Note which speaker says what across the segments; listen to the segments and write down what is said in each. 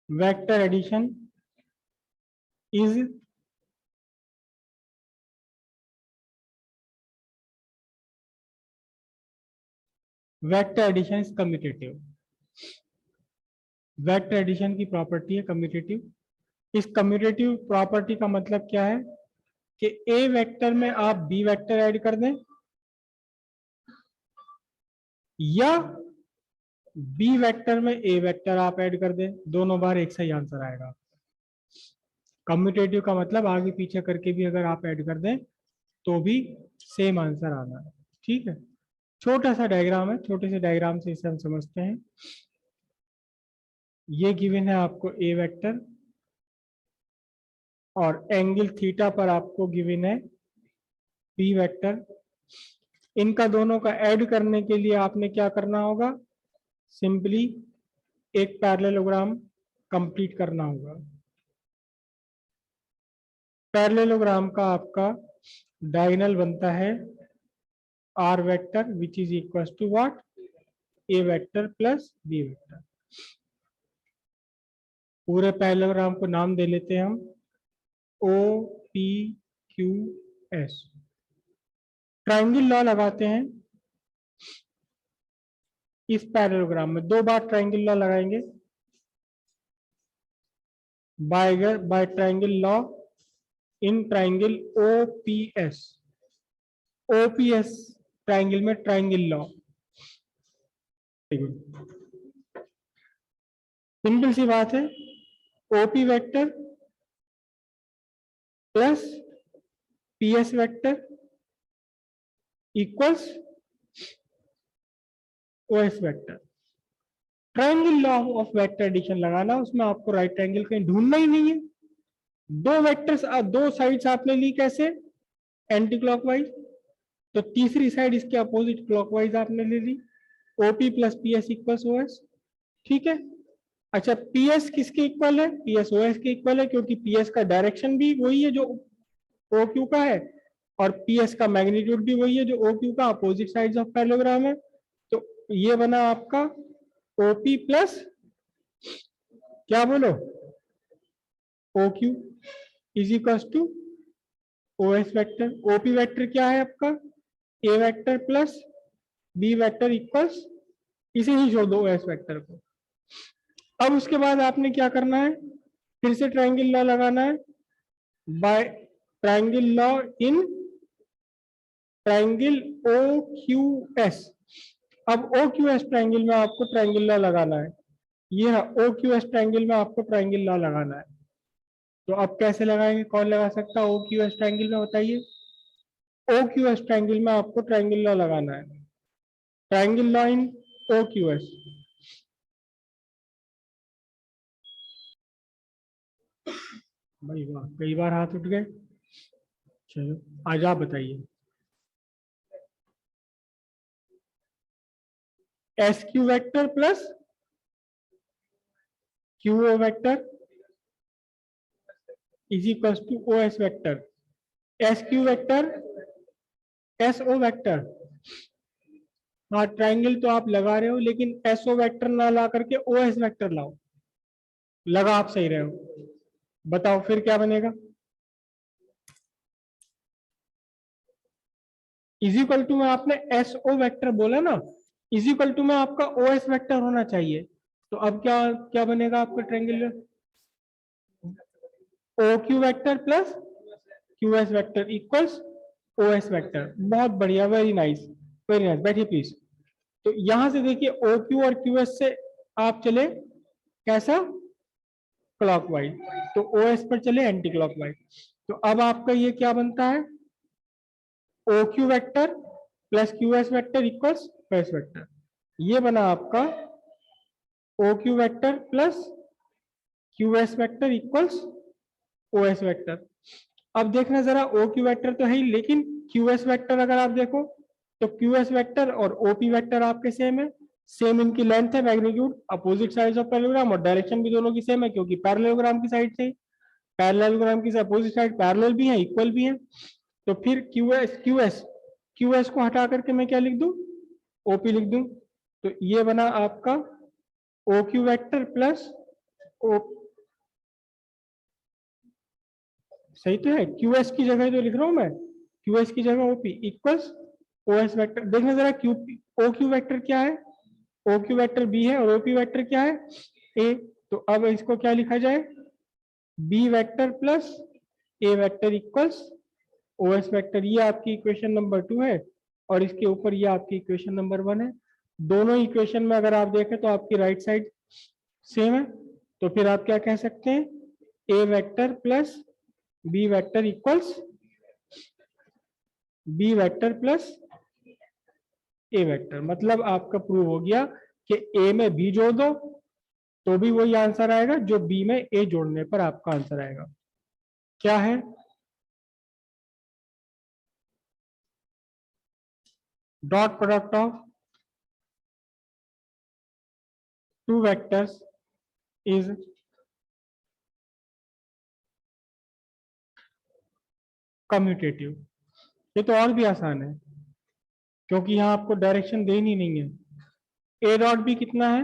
Speaker 1: Vector addition is vector addition is commutative. Vector addition की property है commutative. इस commutative property का मतलब क्या है कि ए वेक्टर में आप बी वेक्टर ऐड कर दें या बी वेक्टर में ए वेक्टर आप ऐड कर दें, दोनों बार एक सही आंसर आएगा। कम्यूटेटिव का मतलब आगे पीछे करके भी अगर आप ऐड कर दें तो भी सेम आंसर आना है। ठीक है, छोटा सा डायग्राम है, छोटे से डायग्राम से इसे हम समझते हैं। ये गिवन है आपको ए वेक्टर और एंगल थीटा पर आपको गिवन है बी वेक्टर। इनका दोनों का ऐड करने के लिए आपने क्या करना होगा, सिंपली एक पैरेललोग्राम कंप्लीट करना होगा। पैरेललोग्राम का आपका डायगोनल बनता है R vector which is equal to what, A vector plus B vector. पूरे पैरेललोग्राम को नाम दे लेते हैं हम O P Q S. Triangle law लगाते हैं इस पैरेललोग्राम में, दो बार ट्रायंगल लॉ लगाएंगे। By triangle law in triangle OPS. OPS triangle में ट्रायंगल लॉ, सिंपल सी बात है, OP vector plus PS vector equals OS vector. Triangle law of vector addition लगाना, उसमें आपको राइट ट्रायंगल कहीं ढूंढना ही नहीं है। दो वेक्टर्स, दो साइड्स आपने ली कैसे, एंटी क्लॉकवाइज, तो तीसरी साइड इसके अपोजिट क्लॉकवाइज आपने ले ली, OP plus PS equals OS. ठीक है, अच्छा पीएस किसके इक्वल है, पीएस ओएस के इक्वल है, क्योंकि पीएस का डायरेक्शन भी वही है जो ओ क्यू का है और पीएस का मैग्नीट्यूड भी वही है जो ओ क्यू का, अपोजिट साइड्स ऑफ पैरेललोग्राम है। तो ये बना आपका ओपी प्लस क्या बोलो O Q is equal to O S vector. OP vector क्या है आपका, A vector plus B vector equals, इसे ही जोड़ दो ओ एस वेक्टर को। अब उसके बाद आपने क्या करना है, फिर से ट्रायंगल लॉ लगाना है by triangle law in triangle O Q S. अब ओ क्यू एस ट्रायंगल में आपको ट्रायंगल लॉ लगाना है, ये ओ क्यू एस ट्रायंगल में आपको ट्रायंगल लॉ लगाना है। तो अब कैसे लगाएंगे, कौन लगा सकता है ओ क्यू एस ट्रायंगल में, बताइए। ओ क्यू एस ट्रायंगल में आपको ट्रायंगल लॉ लगाना है, triangle law in O Q S. भाई वाह, कई बार हाथ उठ गए। चलो आज आप बताइए। S Q vector plus Q O vector is equal to O S vector. S Q vector S O vector, हाँ ट्रायंगल तो आप लगा रहे हो लेकिन एस ओ वेक्टर ना ला करके ओ एस वेक्टर लाओ, लगा आप सही रहे हो। बताओ फिर क्या बनेगा, इज इक्वल टू में आपने एस ओ वेक्टर बोला ना, इज इक्वल टू में आपका ओ एस वेक्टर होना चाहिए। तो अब क्या क्या बनेगा आपका triangle, O Q vector plus Q S vector equals O S vector. बहुत बढ़िया, वेरी नाइस वेरी नाइस, बैठिए प्लीज। तो यहां से देखिए ओ क्यू और क्यू एस से आप चले कैसा, क्लॉकवाइज, तो ओ एस पर चले एंटी क्लॉकवाइज। तो अब आपका ये क्या बनता है, O Q vector plus Q S vector equals O S vector. ये बना आपका O Q vector plus Q S vector equals O S vector. अब देखना जरा, ओ क्यू वेक्टर तो है ही, लेकिन क्यू एस वेक्टर अगर आप देखो तो क्यू एस वेक्टर और ओपी वेक्टर आपके सेम है, सेम इनकी लेंथ है, magnitude, opposite sides of parallelogram, और डायरेक्शन भी दोनों की सेम है क्योंकि पैरेललोग्राम की साइड से, पैरेललोग्राम की अपोजिट साइड पैरेलल भी है, इक्वल भी है। तो फिर क्यू एस को हटा करके मैं क्या लिख दूं, ओपी लिख दूं तो ये बना आपका O Q vector plus O, सही तो है, क्यू एस की जगह तो लिख रहा हूं मैं, क्यू एस की जगह OP equals O S vector. देखना जरा क्यू ओ क्यू वैक्टर क्या है, ओ क्यू वैक्टर बी है और ओपी वैक्टर क्या है ए। तो अब इसको क्या लिखा जाए, B vector plus A vector equals O S vector. ये आपकी इक्वेशन नंबर 2 है और इसके ऊपर ये आपकी इक्वेशन नंबर 1 है। दोनों इक्वेशन में अगर आप देखें तो आपकी राइट साइड सेम है, तो फिर आप क्या कह सकते हैं, A vector plus B vector equals B vector plus A vector. मतलब आपका प्रूव हो गया कि ए में बी जोड़ दो तो भी वही आंसर आएगा जो बी में ए जोड़ने पर आपका आंसर आएगा। क्या है, dot product of two vectors is commutative. ये तो और भी आसान है क्योंकि यहां आपको डायरेक्शन देनी नहीं है। ए डॉट बी कितना है,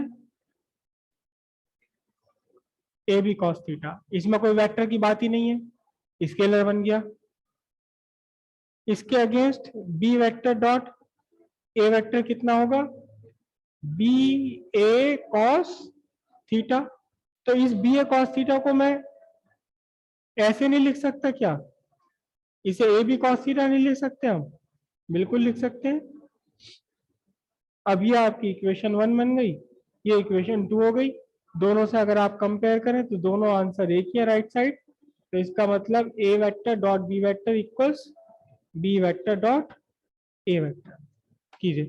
Speaker 1: ए बी कॉस थीटा, इसमें कोई वेक्टर की बात ही नहीं है, स्केलर बन गया। इसके against B vector dot A vector कितना होगा, बी ए कॉस थीटा। तो इस बी ए कॉस थीटा को मैं ऐसे नहीं लिख सकता क्या, इसे ए बी कॉस थीटा नहीं लिख सकते हम, बिल्कुल लिख सकते हैं। अब ये आपकी इक्वेशन 1 बन गई, ये इक्वेशन 2 हो गई। दोनों से अगर आप कंपेयर करें तो दोनों आंसर एक ही है राइट साइड। तो इसका मतलब A vector dot B vector equals B vector dot A vector. कीजिए।